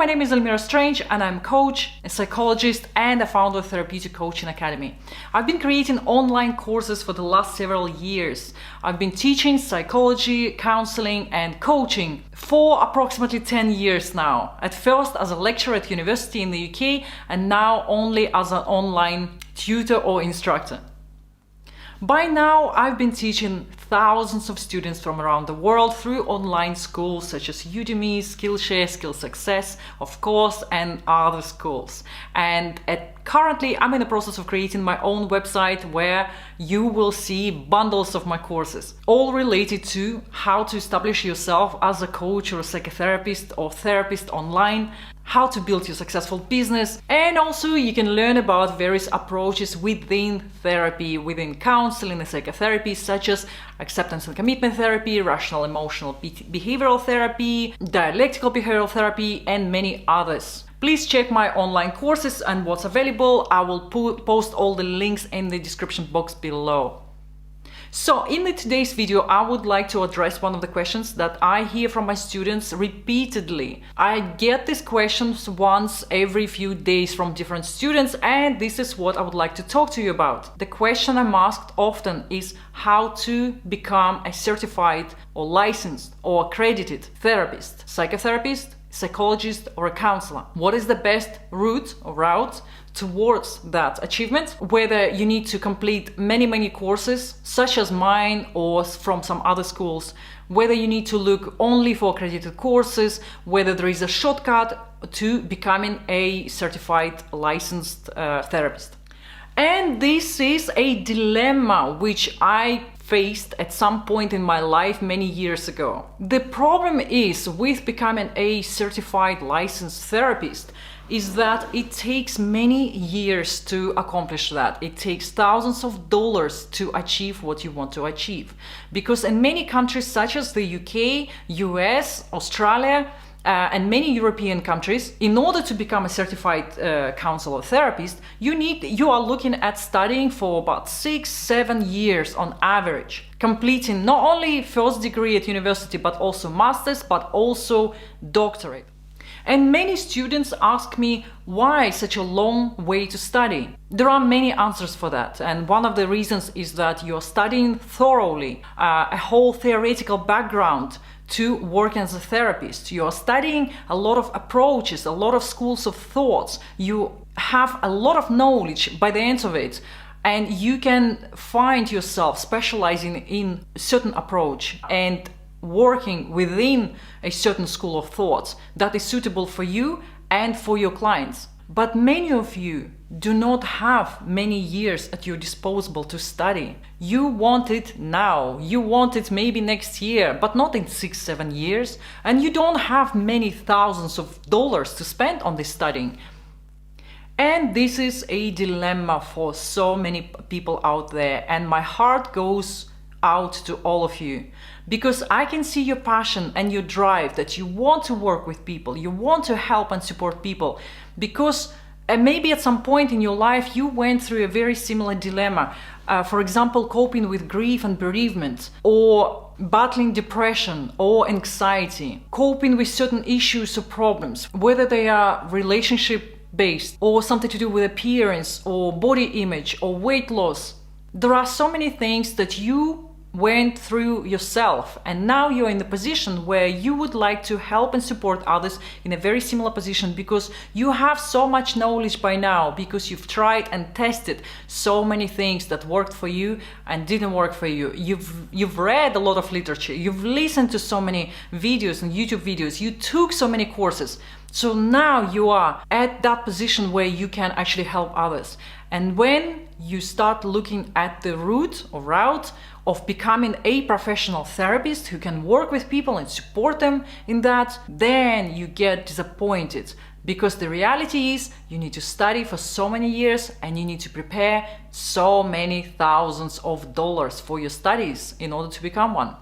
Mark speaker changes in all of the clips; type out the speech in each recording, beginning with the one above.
Speaker 1: my name is Elmira Strange and I'm a coach, a psychologist and a founder of Therapeutic Coaching Academy. I've been creating online courses for the last several years. I've been teaching psychology, counseling and coaching for approximately 10 years now. At first as a lecturer at university in the UK and now only as an online tutor or instructor. By now, I've been teaching thousands of students from around the world through online schools such as Udemy, Skillshare, Skill Success, of course, and other schools. And currently, I'm in the process of creating my own website where you will see bundles of my courses, all related to how to establish yourself as a coach or a psychotherapist or therapist online, how to build your successful business, and also you can learn about various approaches within therapy, within counseling and psychotherapy, such as acceptance and commitment therapy, rational emotional behavioral therapy, dialectical behavioral therapy, and many others. Please check my online courses and what's available. I will post all the links in the description box below. So in today's video, I would like to address one of the questions that I hear from my students repeatedly. I get these questions once every few days from different students, and this is what I would like to talk to you about. The question I'm asked often is how to become a certified or licensed or accredited therapist, psychotherapist, psychologist or a counselor. What is the best route towards that achievement? Whether you need to complete many courses such as mine or from some other schools, whether you need to look only for accredited courses, whether there is a shortcut to becoming a certified licensed therapist. And this is a dilemma which I faced at some point in my life many years ago. The problem is with becoming a certified licensed therapist is that it takes many years to accomplish that. It takes thousands of dollars to achieve what you want to achieve. Because in many countries such as the UK, US, Australia, and many European countries, in order to become a certified counselor therapist, you are looking at studying for about 6-7 years on average, completing not only first degree at university, but also master's, but also doctorate. And many students ask me, why such a long way to study? There are many answers for that. And one of the reasons is that you're studying thoroughly, a whole theoretical background to work as a therapist. You are studying a lot of approaches, a lot of schools of thoughts. You have a lot of knowledge by the end of it. And you can find yourself specializing in a certain approach and working within a certain school of thoughts that is suitable for you and for your clients. But many of you do not have many years at your disposal to study. You want it now. You want it maybe next year, but not in 6-7 years. And you don't have many thousands of dollars to spend on this studying. And this is a dilemma for so many people out there. And my heart goes out to all of you, because I can see your passion and your drive that you want to work with people, you want to help and support people, because maybe at some point in your life you went through a very similar dilemma. For example, coping with grief and bereavement, or battling depression or anxiety, coping with certain issues or problems, whether they are relationship based or something to do with appearance or body image or weight loss. There are so many things that you went through yourself, and now you're in the position where you would like to help and support others in a very similar position, because you have so much knowledge by now, because you've tried and tested so many things that worked for you and didn't work for you. You've read a lot of literature, you've listened to so many videos and YouTube videos, you took so many courses. So now you are at that position where you can actually help others. And when you start looking at the route of becoming a professional therapist who can work with people and support them in that, then you get disappointed, because the reality is you need to study for so many years and you need to prepare so many thousands of dollars for your studies in order to become one.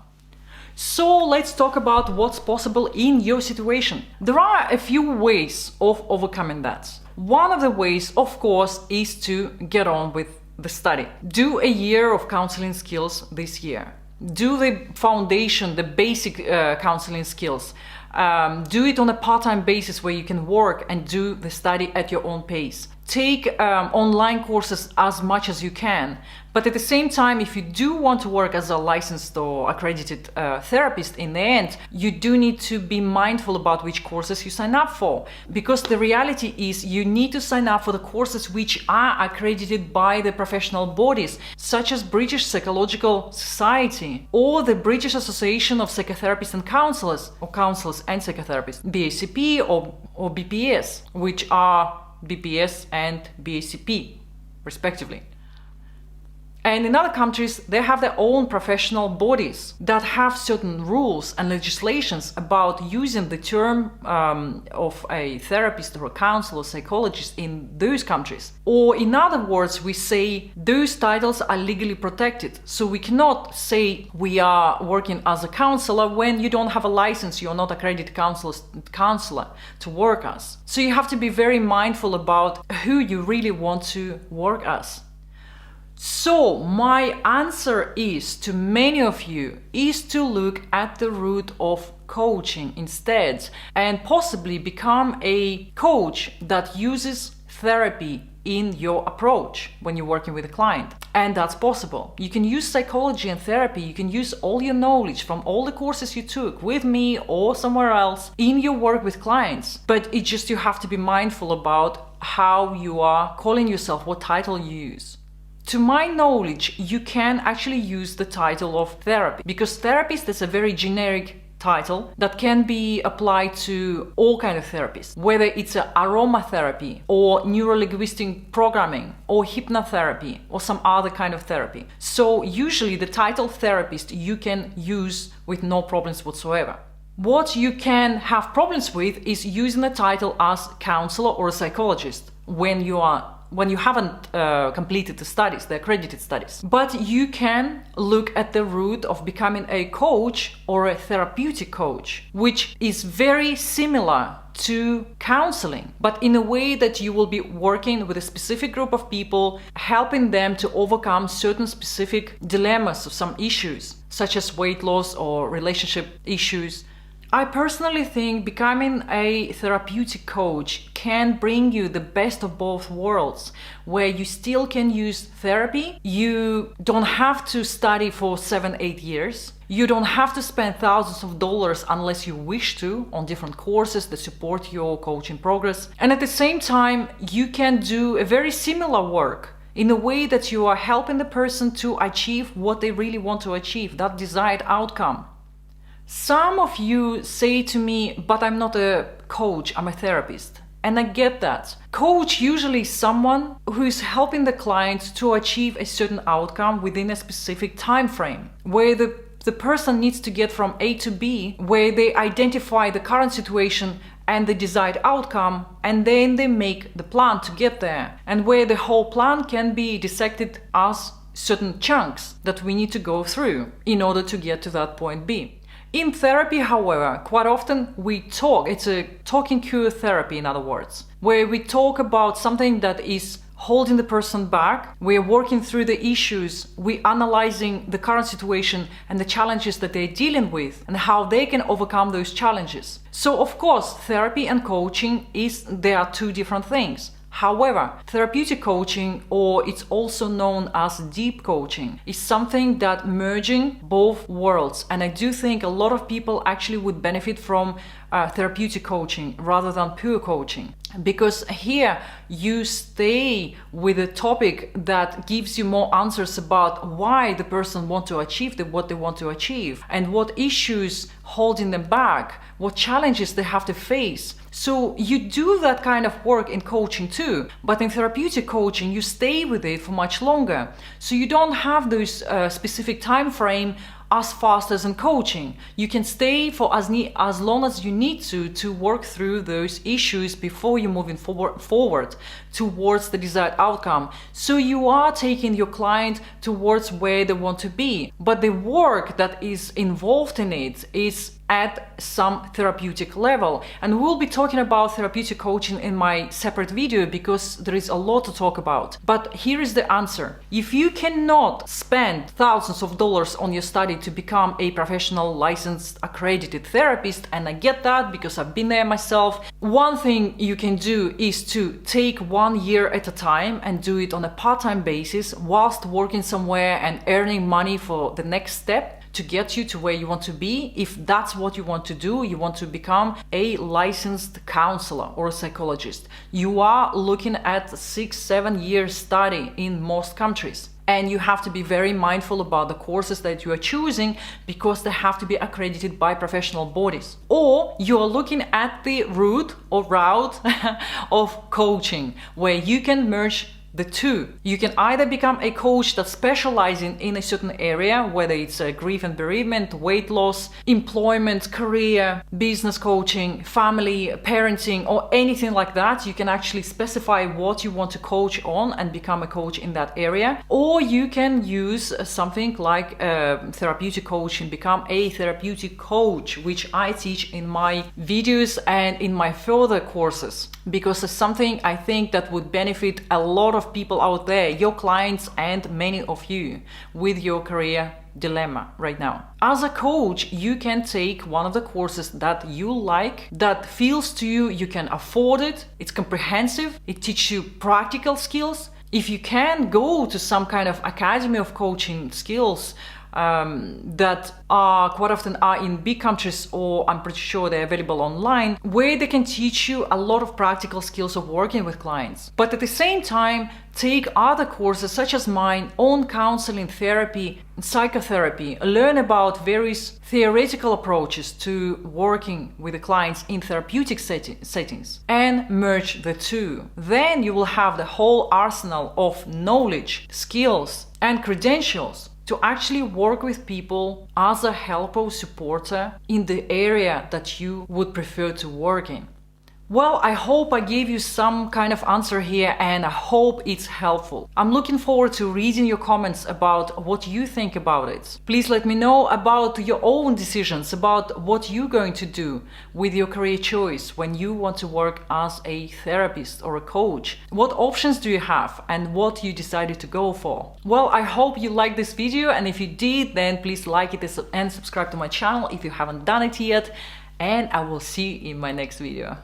Speaker 1: So let's talk about what's possible in your situation. There are a few ways of overcoming that. One of the ways, of course, is to get on with the study. Do a year of counseling skills this year. Do the foundation, the basic counseling skills. Do it on a part-time basis where you can work and do the study at your own pace. Take online courses as much as you can. But at the same time, if you do want to work as a licensed or accredited therapist in the end, you do need to be mindful about which courses you sign up for. Because the reality is you need to sign up for the courses which are accredited by the professional bodies, such as British Psychological Society or the British Association of Psychotherapists and Counsellors, or Counsellors and Psychotherapists, BACP or BPS, which are BPS and BACP, respectively. And in other countries, they have their own professional bodies that have certain rules and legislations about using the term of a therapist or a counselor or psychologist in those countries. Or in other words, we say those titles are legally protected. So we cannot say we are working as a counselor when you don't have a license, you're not accredited counselor to work as. So you have to be very mindful about who you really want to work as. So my answer is to many of you is to look at the route of coaching instead and possibly become a coach that uses therapy in your approach when you're working with a client. And that's possible. You can use psychology and therapy. You can use all your knowledge from all the courses you took with me or somewhere else in your work with clients. But it's just you have to be mindful about how you are calling yourself, what title you use. To my knowledge, you can actually use the title of therapy because therapist is a very generic title that can be applied to all kinds of therapies, whether it's aromatherapy or neuro-linguistic programming or hypnotherapy or some other kind of therapy. So usually the title therapist you can use with no problems whatsoever. What you can have problems with is using the title as counselor or a psychologist when you haven't completed the studies, the accredited studies. But you can look at the route of becoming a coach or a therapeutic coach, which is very similar to counseling, but in a way that you will be working with a specific group of people, helping them to overcome certain specific dilemmas of some issues, such as weight loss or relationship issues. I personally think becoming a therapeutic coach can bring you the best of both worlds, where you still can use therapy. You don't have to study for 7-8 years. You don't have to spend thousands of dollars unless you wish to on different courses that support your coaching progress. And at the same time, you can do a very similar work in a way that you are helping the person to achieve what they really want to achieve, that desired outcome. Some of you say to me, but I'm not a coach, I'm a therapist. And I get that. Coach usually is someone who is helping the client to achieve a certain outcome within a specific time frame, where the person needs to get from A to B, where they identify the current situation and the desired outcome, and then they make the plan to get there, and where the whole plan can be dissected as certain chunks that we need to go through in order to get to that point B. In therapy, however, quite often we talk, it's a talk and cure therapy, in other words, where we talk about something that is holding the person back. We're working through the issues, we're analyzing the current situation and the challenges that they're dealing with and how they can overcome those challenges. So of course, therapy and coaching they are two different things. However, therapeutic coaching, or it's also known as deep coaching, is something that merging both worlds. And I do think a lot of people actually would benefit from therapeutic coaching rather than pure coaching. Because here you stay with a topic that gives you more answers about why the person wants to achieve what they want to achieve and what issues holding them back, what challenges they have to face. So you do that kind of work in coaching too, but in therapeutic coaching you stay with it for much longer. So you don't have those specific time frame as fast as in coaching. You can stay for as long as you need to work through those issues before you're moving forward towards the desired outcome. So you are taking your client towards where they want to be. But the work that is involved in it is at some therapeutic level. And we'll be talking about therapeutic coaching in my separate video because there is a lot to talk about. But here is the answer. If you cannot spend thousands of dollars on your study to become a professional, licensed, accredited therapist, and I get that because I've been there myself, one thing you can do is to take 1 year at a time and do it on a part-time basis whilst working somewhere and earning money for the next step to get you to where you want to be. If that's what you want to do, you want to become a licensed counselor or a psychologist, you are looking at 6-7 years study in most countries. And you have to be very mindful about the courses that you are choosing because they have to be accredited by professional bodies. Or you are looking at the route of coaching where you can merge the two. You can either become a coach that specializes in a certain area, whether it's grief and bereavement, weight loss, employment, career, business coaching, family, parenting, or anything like that. You can actually specify what you want to coach on and become a coach in that area. Or you can use something like therapeutic coaching, become a therapeutic coach, which I teach in my videos and in my further courses, because it's something I think that would benefit a lot of people out there, your clients and many of you, with your career dilemma right now. As a coach, you can take one of the courses that you like, that feels to you, you can afford it, it's comprehensive, it teaches you practical skills. If you can go to some kind of academy of coaching skills that are quite often are in big countries, or I'm pretty sure they're available online, where they can teach you a lot of practical skills of working with clients. But at the same time, take other courses such as mine on counseling, therapy, psychotherapy, learn about various theoretical approaches to working with the clients in therapeutic settings, and merge the two. Then you will have the whole arsenal of knowledge, skills, and credentials to actually work with people as a helper or supporter in the area that you would prefer to work in. Well, I hope I gave you some kind of answer here, and I hope it's helpful. I'm looking forward to reading your comments about what you think about it. Please let me know about your own decisions, about what you're going to do with your career choice when you want to work as a therapist or a coach. What options do you have and what you decided to go for? Well, I hope you liked this video, and if you did, then please like it and subscribe to my channel if you haven't done it yet, and I will see you in my next video.